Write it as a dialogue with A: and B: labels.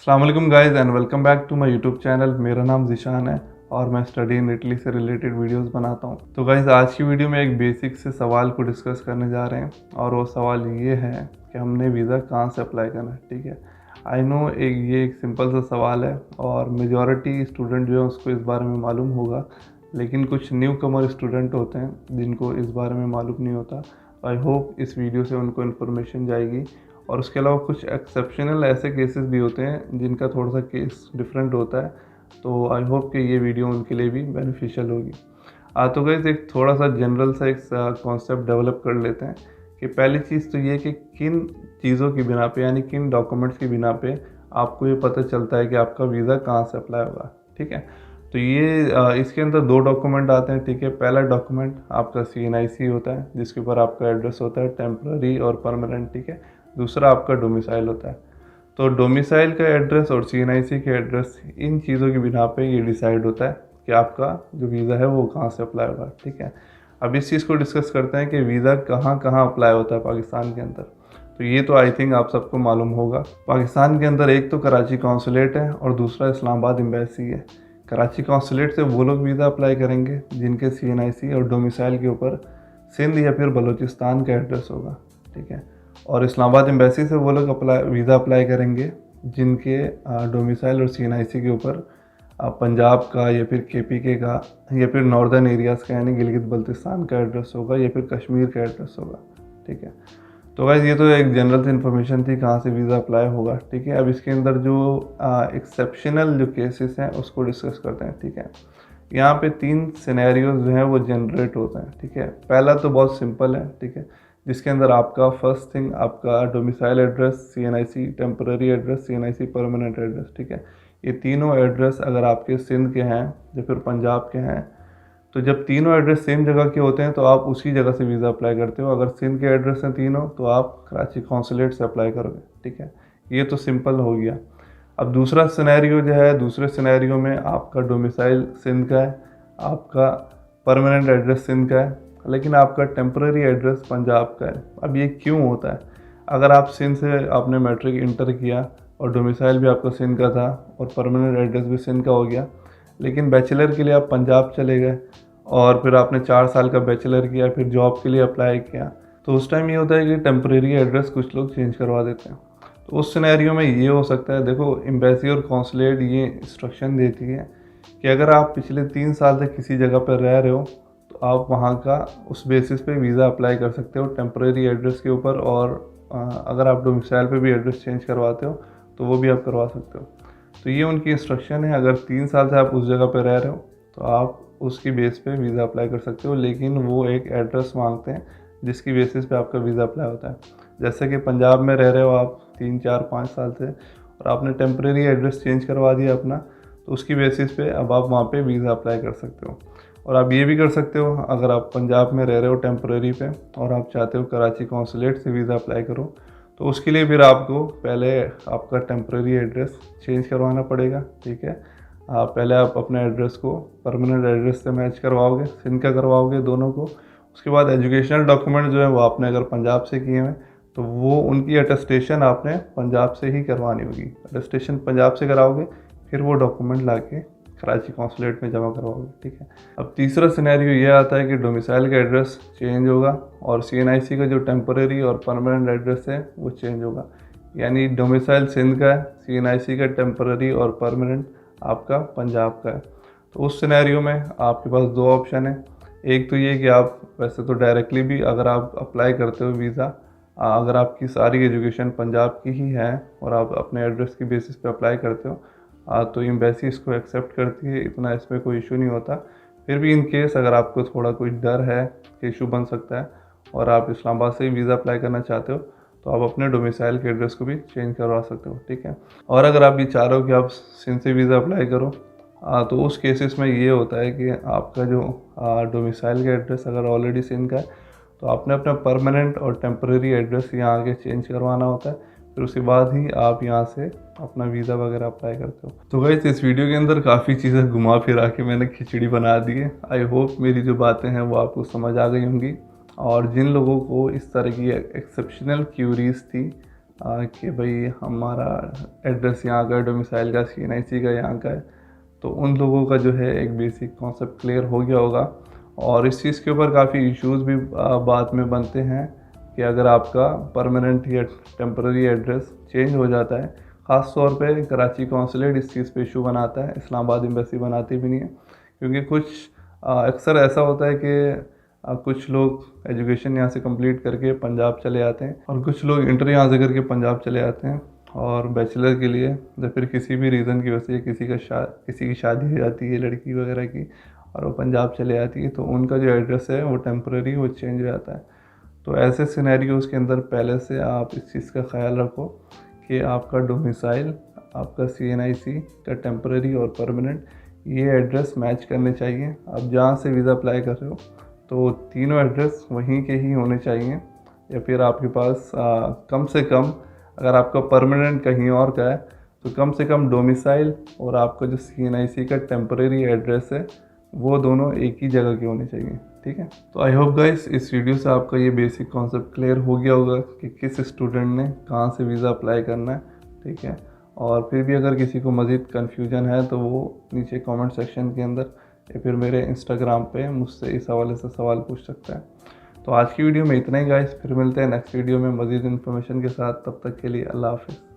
A: अस्सलाम वालेकुम guys and welcome back to my YouTube channel. मेरा नाम ज़ीशान है और मैं स्टडी इन इटली से रिलेटेड वीडियोस बनाता हूं। तो गाइस आज की वीडियो में एक बेसिक से सवाल को डिस्कस करने जा रहे हैं और वो सवाल ये है कि हमने वीज़ा कहां से अप्लाई करना है। ठीक है, आई नो ये एक सिंपल सा सवाल है और मेजॉरिटी स्टूडेंट जो है उसको इस बारे में मालूम होगा, लेकिन कुछ न्यू कमर स्टूडेंट होते हैं जिनको इस बारे में मालूम नहीं होता। आई होप इस वीडियो से उनको इन्फॉर्मेशन जाएगी। और उसके अलावा कुछ एक्सेप्शनल ऐसे केसेस भी होते हैं जिनका थोड़ा सा केस डिफरेंट होता है, तो आई होप कि ये वीडियो उनके लिए भी बेनिफिशियल होगी। तो गाइस एक थोड़ा सा जनरल सा एक कॉन्सेप्ट डेवलप कर लेते हैं कि पहली चीज़ तो ये कि किन चीज़ों की बिना पे यानी किन डॉक्यूमेंट्स की बिना पे आपको ये पता चलता है कि आपका वीज़ा कहाँ से अप्लाई होगा। ठीक है, तो ये इसके अंदर दो डॉक्यूमेंट आते हैं। ठीक है, पहला डॉक्यूमेंट आपका CNIC होता है जिसके ऊपर आपका एड्रेस होता है टेम्पररी और परमानेंट। ठीक है, दूसरा आपका डोमिसाइल होता है। तो डोमिसाइल का एड्रेस और CNIC के एड्रेस, इन चीज़ों की बिना पे ये डिसाइड होता है कि आपका जो वीज़ा है वो कहाँ से अप्लाई होगा। ठीक है, अब इस चीज़ को डिस्कस करते हैं कि वीज़ा कहाँ कहाँ अप्लाई होता है पाकिस्तान के अंदर। तो ये तो आई थिंक आप सबको मालूम होगा। पाकिस्तान के अंदर एक तो कराची कौंसलेट है और दूसरा इस्लामाबाद एम्बेसी है। कराची कौंसलेट से वो लोग वीज़ा अप्लाई करेंगे जिनके CNIC और डोमिसाइल के ऊपर सिंध या फिर बलूचिस्तान का एड्रेस होगा। ठीक है, और इस्लामाबाद एम्बेसी से वो लोग वीज़ा अप्लाई करेंगे जिनके डोमिसाइल और CNIC के ऊपर पंजाब का या फिर KPK का या फिर नॉर्दर्न एरियाज़ का यानी गिलगित बल्तिस्तान का एड्रेस होगा या फिर कश्मीर का एड्रेस होगा। ठीक है, तो गाइस ये तो एक जनरल सी इन्फॉर्मेशन थी कहाँ से वीज़ा अप्लाई होगा। ठीक है, अब इसके अंदर जो एक्सेप्शनल जो केसेस हैं उसको डिस्कस करते हैं। ठीक है, यहाँ पे 3 सिनेरियोज जो हैं वो जनरेट होते हैं। ठीक है, पहला तो बहुत सिंपल है। ठीक है, जिसके अंदर आपका फर्स्ट थिंग आपका domicile address, CNIC temporary address, CNIC permanent address. ठीक है, ये तीनों एड्रेस अगर आपके सिंध के हैं या फिर पंजाब के हैं, तो जब तीनों एड्रेस सेम जगह के होते हैं तो आप उसी जगह से वीज़ा अप्लाई करते हो। अगर सिंध के एड्रेस हैं तीनों तो आप कराची कौंसलेट से अप्लाई करोगे। ठीक है, ये तो सिंपल हो गया। अब दूसरा सिनेरियो जो है, दूसरे सिनेरियो में आपका डोमिसाइल सिंध का है, आपका परमानेंट एड्रेस सिंध का है, लेकिन आपका टेम्पररी एड्रेस पंजाब का है। अब ये क्यों होता है? अगर आप सिंध से आपने मैट्रिक इंटर किया और डोमिसाइल भी आपका सिंध का था और परमानेंट एड्रेस भी सिंध का हो गया, लेकिन बैचलर के लिए आप पंजाब चले गए और फिर आपने 4 साल का बैचलर किया, फिर जॉब के लिए अप्लाई किया, तो उस टाइम ये होता है कि टेम्परेरी एड्रेस कुछ लोग चेंज करवा देते हैं। तो उस सिनेरियो में ये हो सकता है, देखो एम्बेसी और कौंसलेट ये इंस्ट्रक्शन देती है कि अगर आप पिछले 3 साल से किसी जगह पर रह रहे हो तो आप वहाँ का उस बेसिस पे वीज़ा अप्लाई कर सकते हो टेम्परेरी एड्रेस के ऊपर, और अगर आप डोमिसाइल पे भी एड्रेस चेंज करवाते हो तो वो भी आप करवा सकते हो। तो ये उनकी इंस्ट्रक्शन है। अगर 3 साल से आप उस जगह पर रह रहे हो तो आप उसकी बेस पे वीज़ा अप्लाई कर सकते हो, लेकिन वो एक एड्रेस मांगते हैं जिसकी बेसिस पे आपका वीज़ा अप्लाई होता है। जैसे कि पंजाब में रह रहे हो आप 3, 4, 5 साल से और आपने टेम्परेरी एड्रेस चेंज करवा दिया अपना, तो उसकी बेसिस पे अब आप वहाँ पे वीज़ा अप्लाई कर सकते हो। और आप ये भी कर सकते हो, अगर आप पंजाब में रह रहे हो टेम्परेरी पे और आप चाहते हो कराची कौंसलेट से वीज़ा अप्लाई करो, तो उसके लिए फिर आपको पहले आपका टेम्परेरी एड्रेस चेंज करवाना पड़ेगा। ठीक है, पहले आप अपने एड्रेस को परमानेंट एड्रेस से मैच करवाओगे, सिंध का करवाओगे दोनों को। उसके बाद एजुकेशनल डॉक्यूमेंट जो है वो आपने अगर पंजाब से किए हैं तो वो उनकी अटेस्टेशन आपने पंजाब से ही करवानी होगी। अटेस्टेशन पंजाब से कराओगे, फिर वो डॉक्यूमेंट लाके कराची कौंसलेट में जमा करवाओगे। ठीक है, अब तीसरा सिनेरियो ये आता है कि डोमिसाइल का एड्रेस चेंज होगा और CNIC का जो टेम्पररी और परमानेंट एड्रेस है वो चेंज होगा। यानी डोमिसाइल सिंध का है, CNIC का टेम्पररी और परमानेंट आपका पंजाब का है। तो उस सिनेरियो में आपके पास 2 ऑप्शन है। एक तो ये कि आप वैसे तो डायरेक्टली भी अगर आप अप्लाई करते हो वीज़ा, अगर आपकी सारी एजुकेशन पंजाब की ही है और आप अपने एड्रेस की बेसिस पे अप्लाई करते हो, तो एम्बेसी इसको एक्सेप्ट करती है, इतना इसमें कोई इशू नहीं होता। फिर भी इन केस अगर आपको थोड़ा कोई डर है कि इशू बन सकता है और आप इस्लामाबाद से ही वीज़ा अप्लाई करना चाहते हो, तो आप अपने डोमिसाइल के एड्रेस को भी चेंज करवा सकते हो। ठीक है, और अगर आप ये चाह रहे हो कि आप सिंध से वीज़ा अप्लाई करो, तो उस केसेस में ये होता है कि आपका जो डोमिसाइल का एड्रेस अगर ऑलरेडी सिंध का है तो आपने अपना परमानेंट और टेम्परेरी एड्रेस यहाँ आके चेंज करवाना होता है, फिर उसके बाद ही आप यहाँ से अपना वीज़ा वगैरह अप्लाई करते हो। तो गाइस इस वीडियो के अंदर काफ़ी चीज़ें घुमा फिरा के मैंने खिचड़ी बना दी है। आई होप मेरी जो बातें हैं वो आपको समझ आ गई होंगी, और जिन लोगों को इस तरह की एक्सेप्शनल क्यूरीज थी कि भाई हमारा एड्रेस यहाँ का है, डोमिसाइल का CNIC का यहाँ का है, तो उन लोगों का जो है एक बेसिक कॉन्सेप्ट क्लियर हो गया होगा। और इस चीज़ के ऊपर काफ़ी इश्यूज भी बाद में बनते हैं कि अगर आपका परमानेंट या टेम्पररी एड्रेस चेंज हो जाता है, ख़ास तौर पे कराची कौंसलेट इस चीज़ पे इशू बनाता है, इस्लामाबाद एम्बेसी बनाती भी नहीं है, क्योंकि कुछ अक्सर ऐसा होता है कि कुछ लोग एजुकेशन यहाँ से कंप्लीट करके पंजाब चले जाते हैं और कुछ लोग इंटर यहाँ से करके पंजाब चले जाते हैं और बैचलर के लिए, या फिर किसी भी रीज़न की वजह से किसी की शादी हो जाती है लड़की वगैरह की और वो पंजाब चले जाती है, तो उनका जो एड्रेस है वो टेम्पररी वो चेंज हो जाता है। तो ऐसे सिनेरियोज़ के अंदर पहले से आप इस चीज़ का ख्याल रखो कि आपका डोमिसाइल, आपका CNIC का टेम्पररी और परमानेंट ये एड्रेस मैच करने चाहिए। आप जहाँ से वीज़ा अप्लाई कर रहे हो तो तीनों एड्रेस वहीं के ही होने चाहिए, या फिर आपके पास कम से कम अगर आपका परमानेंट कहीं और का है तो कम से कम डोमिसाइल और आपका जो CNIC का टेम्परेरी एड्रेस है वो दोनों एक ही जगह के होने चाहिए। ठीक है, तो आई होप गाइस इस वीडियो से आपका ये बेसिक कॉन्सेप्ट क्लियर हो गया होगा कि किस स्टूडेंट ने कहाँ से वीज़ा अप्लाई करना है। ठीक है, और फिर भी अगर किसी को मज़ीद कन्फ्यूजन है तो वो नीचे कमेंट सेक्शन के अंदर या फिर मेरे इंस्टाग्राम पे मुझसे इस हवाले से सवाल पूछ सकता है। तो आज की वीडियो में इतना ही गाइस, फिर मिलते हैं नेक्स्ट वीडियो में मज़ीद इन्फॉर्मेशन के साथ। तब तक के लिए अल्लाह हाफ़िज़।